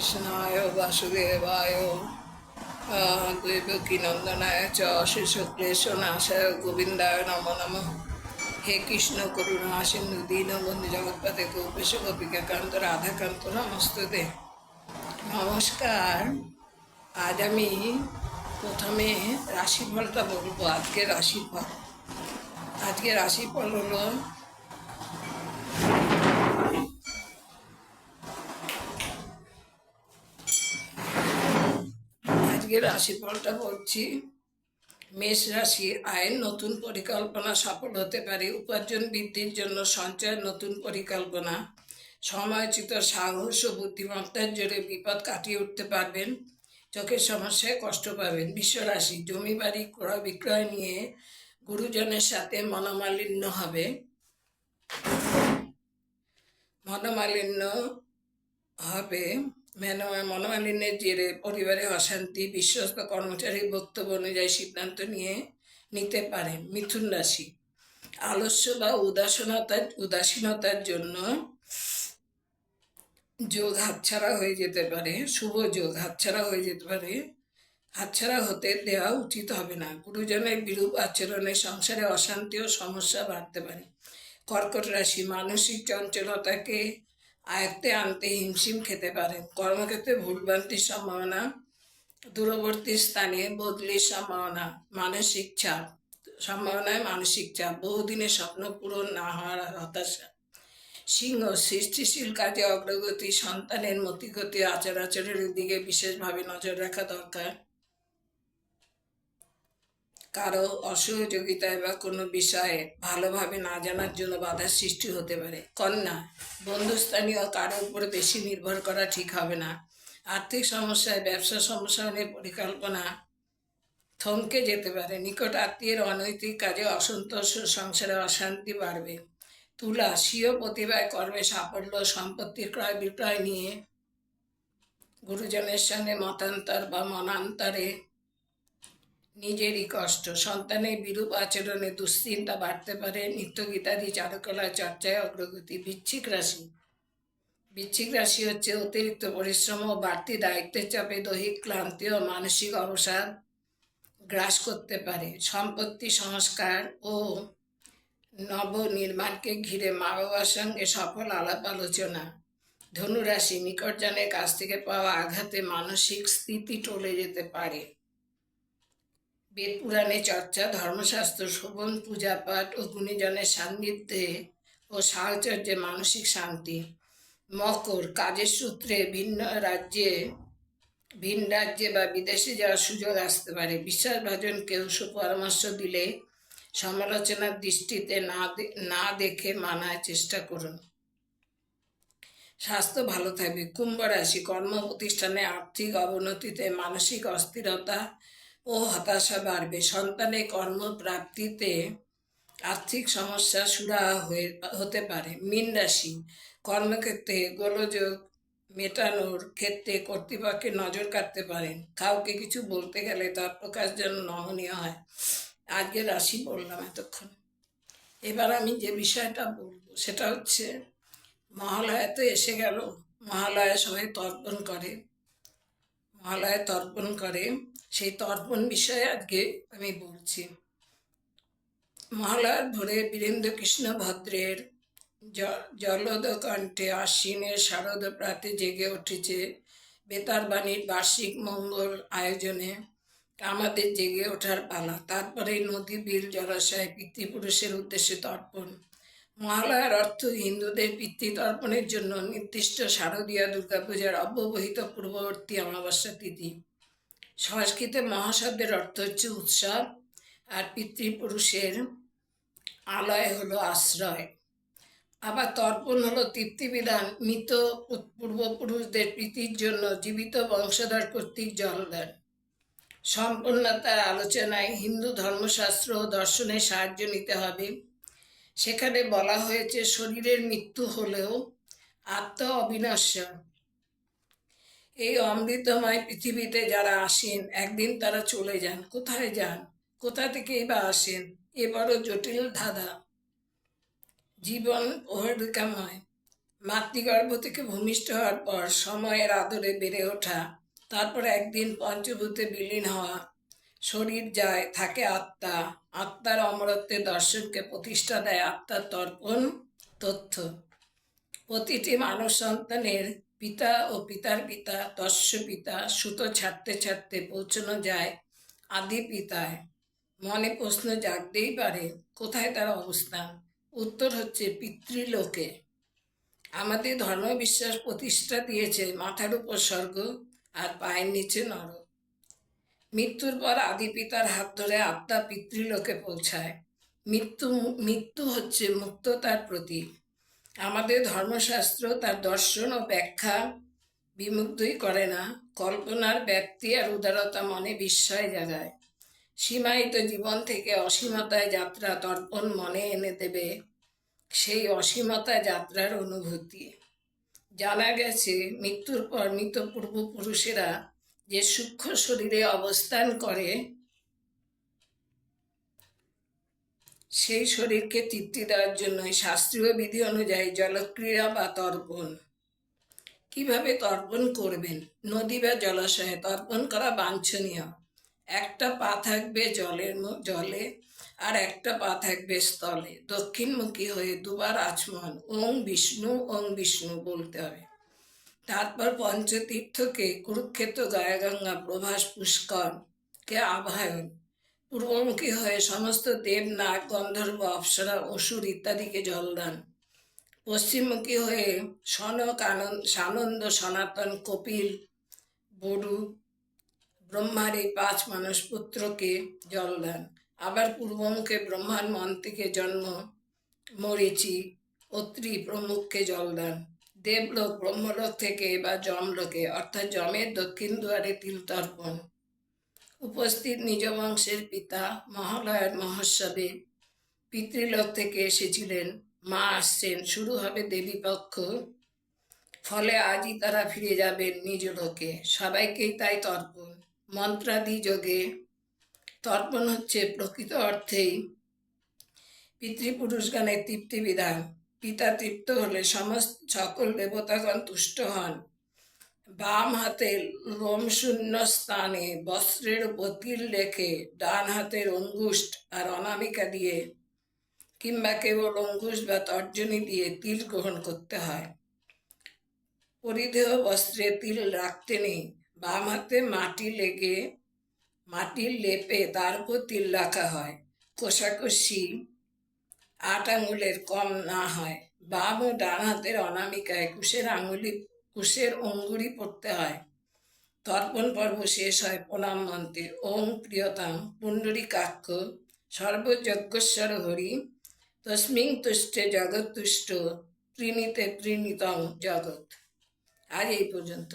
কৃষ্ণায় বাসুদেবায় দেবকীনন্দনায় চ শিশুক্লেশনাশায় গোবিন্দায় নম নম। হে কৃষ্ণ করুণা সিন্ধু দীনবন্ধু জগৎপতে গোপেশ গোপিকাকান্ত রাধাকান্ত নমস্তুতে। নমস্কার। আজ আমি প্রথমে রাশিফলটা বলবো। আজকে রাশিফল হলো রাশিফলটা বলছি। মেষ রাশি, আয়ের নতুন পরিকল্পনা সফল হতে পারে। উপার্জন বৃদ্ধির জন্য সঞ্চয়ের নতুন পরিকল্পনা। সময়োচিত সাহস ও বুদ্ধিমত্তার জোরে বিপদ কাটিয়ে উঠতে পারবেন। চোখের সমস্যায় কষ্ট পাবেন। বৃষ রাশি, জমি বাড়ি ক্রয় বিক্রয় নিয়ে গুরুজনের সাথে মনোমালিন্য হবে। মনোমালিন্যের জেরে পরিবারে অশান্তি। বিশ্বস্ত কর্মচারীর বক্তব্য অনুযায়ী সিদ্ধান্ত নিতে পারেন। মিথুন রাশি, আলস্য বা উদাসীনতার জন্য যোগ হাতছাড়া হয়ে যেতে পারে। শুভ যোগ হাতছাড়া হয়ে যেতে পারে। হাতছাড়া হতে দেওয়া উচিত হবে না। গুরুজনের বিরূপ আচরণে সংসারে অশান্তি ও সমস্যা বাড়তে পারে। কর্কট রাশি, মানসিক চঞ্চলতাকে আয়ত্তে আনতে হিমশিম খেতে পারেন। কর্মক্ষেত্রে ভুলভ্রান্তির সম্ভাবনা। দূরবর্তী স্থানে বদলির সম্ভাবনা। মানসিক চাপ। বহুদিনের স্বপ্ন পূরণ না হওয়ার হতাশা। সিংহ, সৃষ্টিশীল কাজে অগ্রগতি। সন্তানের মতিগতি আচার আচরণের দিকে বিশেষভাবে নজর রাখা দরকার। কারো অসহযোগিতায় বা কোনো বিষয়ে ভালোভাবে না জানার জন্য বাধার সৃষ্টি হতে পারে। কন্যা, বন্ধুস্থানীয় কারোর উপর বেশি নির্ভর করা ঠিক হবে না। আর্থিক সমস্যায় ব্যবসা সম্প্রসারণের পরিকল্পনা থমকে যেতে পারে। নিকট আত্মীয়ের অনৈতিক কাজে অসন্তোষ, সংসারে অশান্তি বাড়বে। তুলা, স্বীয় প্রতিভায় কর্মে সাফল্য। সম্পত্তির ক্রয় বিক্রয় নিয়ে গুরুজনের সঙ্গে মতান্তর বা মনান্তরে নিজেরই কষ্ট। সন্তানের বিরূপ আচরণে দুশ্চিন্তা বাড়তে পারে। নিত্যগীতাদি চারুকলা চর্চায় অগ্রগতি। বৃশ্চিক রাশি হচ্ছে অতিরিক্ত পরিশ্রম ও বাড়তি দায়িত্বের চাপে দৈহিক ক্লান্তি ও মানসিক অবসাদ গ্রাস করতে পারে। সম্পত্তি সংস্কার ও নবনির্মাণকে ঘিরে মা বাবার সঙ্গে সফল আলাপ আলোচনা। ধনুরাশি, নিকটজনের কাছ থেকে পাওয়া আঘাতে মানসিক স্থিতি টলে যেতে পারে। বেদ পুরাণে চর্চা, ধর্মশাস্ত্র শ্রবণ, পূজা পাঠ ও গুণীজনের সান্নিধ্যে ও সাহচর্যে মানসিক শান্তি। মকর, কাজের সূত্রে ভিন রাজ্যে বা বিদেশে যাওয়ার সুযোগ আসতে পারে। বিশ্বাসভাজন কেউ সুপরামর্শ দিলে সমালোচনার দৃষ্টিতে না দেখে মানার চেষ্টা করুন। স্বাস্থ্য ভালো থাকবে। কুম্ভ রাশি, কর্ম প্রতিষ্ঠানে আর্থিক অবনতিতে মানসিক অস্থিরতা ও হতাশা বাড়বে। সন্তানের কর্মপ্রাপ্তিতে আর্থিক সমস্যা সুরাহা হতে পারে। মীন রাশি, কর্মক্ষেত্রে গোলযোগ মেটানোর ক্ষেত্রে কর্তৃপক্ষের নজর কাটতে পারেন। কাউকে কিছু বলতে গেলে তার প্রকাশ যেন নমনীয় হয়। আজকে রাশি বললাম এতক্ষণ। এবার আমি যে বিষয়টা বলবো সেটা হচ্ছে, মহালয়া তো এসে গেল। মহালয়া সবাই তর্পণ করে। সেই তর্পণ বিষয়ে আজকে আমি বলছি। মহালয়ার ভোরে বীরেন্দ্র কৃষ্ণ ভদ্রের জলদ কণ্ঠে আশ্বিনের শারদ প্রাতে জেগে উঠেছে বেতারবাণীর বার্ষিক মঙ্গল আয়োজনে। আমাদের জেগে ওঠার পালা। তারপরে নদী, বিল, জলাশয় পিতৃপুরুষের উদ্দেশ্যে তর্পণ। মহালয়ার অর্থ হিন্দুদের পিতৃতর্পণের জন্য নির্দিষ্ট শারদীয় দুর্গাপূজার অব্যবহিত পূর্ববর্তী অমাবস্যা তিথি। সংস্কৃতে মহাশব্দের অর্থ হচ্ছে উৎসব, আর পিতৃপুরুষের আলয় হলো আশ্রয়। আবার তর্পণ হলো তৃপ্তিবিধান, মৃত পূর্বপুরুষদের প্রীতির জন্য জীবিত বংশধর কর্তৃক জলদান। সম্পন্নতার আলোচনায় হিন্দু ধর্মশাস্ত্র ও দর্শনের সাহায্য নিতে হবে। সেখানে বলা হয়েছে, শরীরের মৃত্যু হলেও আত্মা অবিনশ্বর। এই অমৃতময় পৃথিবীতে যারা আসেন, একদিন তারা চলে যান। কোথায় যান? কোথা থেকেই বা আসেন? এ বড় জটিল ধাঁধা। জীবন প্রহেলিকাময়। মাতৃগর্ভ থেকে ভূমিষ্ঠ হওয়ার পর সময়ের আদরে বেড়ে ওঠা, তারপর একদিন পঞ্চভূতে বিলীন হওয়া, শরীর যায়, থাকে আত্মা, আত্মার অমরত্বের দর্শনকে প্রতিষ্ঠা দেয় আত্মার তর্পণ তথ্য। প্রতিটি মানব সন্তানের পিতা ও পিতার পিতা তস্য পিতা সুতো ছাড়তে ছাড়তে পৌঁছানো যায় আদি পিতায়। মনে প্রশ্ন জাগতেই পারে, কোথায় তার অবস্থান? উত্তর হচ্ছে পিতৃলোকে। আমাদের ধর্মবিশ্বাস প্রতিষ্ঠা দিয়েছে মাথার উপর স্বর্গ আর পায়ের নিচে নরক। মৃত্যুর পর আদি পিতার হাত ধরে আত্মা পিতৃলোকে পৌঁছায়। মৃত্যু হচ্ছে মুক্ততার প্রতীক। আমাদের ধর্মশাস্ত্র তার দর্শন ও ব্যাখ্যা বিমুগ্ধই করে না, কল্পনার ব্যাপ্তি আর উদারতা মনে বিস্ময় জাগায়। সীমায়িত জীবন থেকে অসীমতায় যাত্রা তর্পণ মনে এনে দেবে সেই অসীমতা যাত্রার অনুভূতি। জানা গেছে মৃত্যুর পর মৃত পূর্বপুরুষেরা যে সূক্ষ্ম শরীরে অবস্থান করে সেই শরীরকে তৃপ্তি দেওয়ার জন্যই শাস্ত্রীয় বিধি অনুযায়ী জলক্রিয়া বা তর্পণ। কিভাবে তর্পণ করবেন? নদী বা জলাশয়ে তর্পণ করা বাঞ্ছনীয়। একটা পা থাকবে জলে আর একটা পা থাকবে স্থলে। দক্ষিণমুখী হয়ে দুবার আচমন ওং বিষ্ণু বলতে হবে। তারপর পঞ্চতীর্থকে কুরুক্ষেত্র, গয়াগঙ্গা, প্রভাস, পুষ্করকে আবাহন। পূর্বমুখী হয়ে সমস্ত দেব, নাগ, গন্ধর্ব, অপ্সরা, অসুর ইত্যাদিকে জলদান। পশ্চিমমুখী হয়ে সনক, সানন্দ, সনাতন, কপিল, বড়ু, ব্রহ্মার এই 5 মানসপুত্রকে জলদান। আবার পূর্বমুখে ব্রহ্মার মন্ত্রীকে জন্ম, মরীচি, অত্রি প্রমুখকে জলদান। দেবলোক, ব্রহ্মলোক থেকে বা যমলোকে অর্থাৎ যমের দক্ষিণ দুয়ারে তিল তর্পণ। উপস্থিত নিজ বংশের পিতা মহালয়ার মহোৎসবে পিতৃলোক থেকে এসেছিলেন, মা আসছেন, শুরু হবে দেবী পক্ষ। ফলে আজই তারা ফিরে যাবেন নিজ লোকে। সবাইকেই তাই তর্পণ। মন্ত্রাদি যোগে তর্পণ হচ্ছে প্রকৃত অর্থেই পিতৃপুরুষগণের তৃপ্তি বিধান। পিতা তৃপ্ত হলে সকল দেবতাগণ তুষ্ট হন। বাম হাতে লোমশূন্য স্থানে বস্ত্রের উপর তিল রেখে ডান হাতের অঙ্গুষ্ঠ আর অনামিকা দিয়ে কিংবা কেবল অঙ্গুষ্ঠ বা তর্জনী দিয়ে তিল গ্রহণ করতে হয়। পরিধেয় বস্ত্রে তিল রাখতে নেই। বাম হাতে মাটির লেপে তার উপর তিল রাখা হয়। কোষাকুষি 8 আঙুলের কম না হয়। বাম ও ডান হাতের অনামিকায় কুশের অঙ্গুরি পড়তে হয়। তর্পণ পর্ব শেষ হয় প্রণাম মন্ত্রে ওং প্রিয়তাং পুণ্ডরীকাক্ষ সর্বযজ্ঞস্বর হরি তস্মিং তুষ্টে জগৎ তুষ্ট ত্রিণীতে ত্রিণীতং জগৎ। আজ এই পর্যন্ত।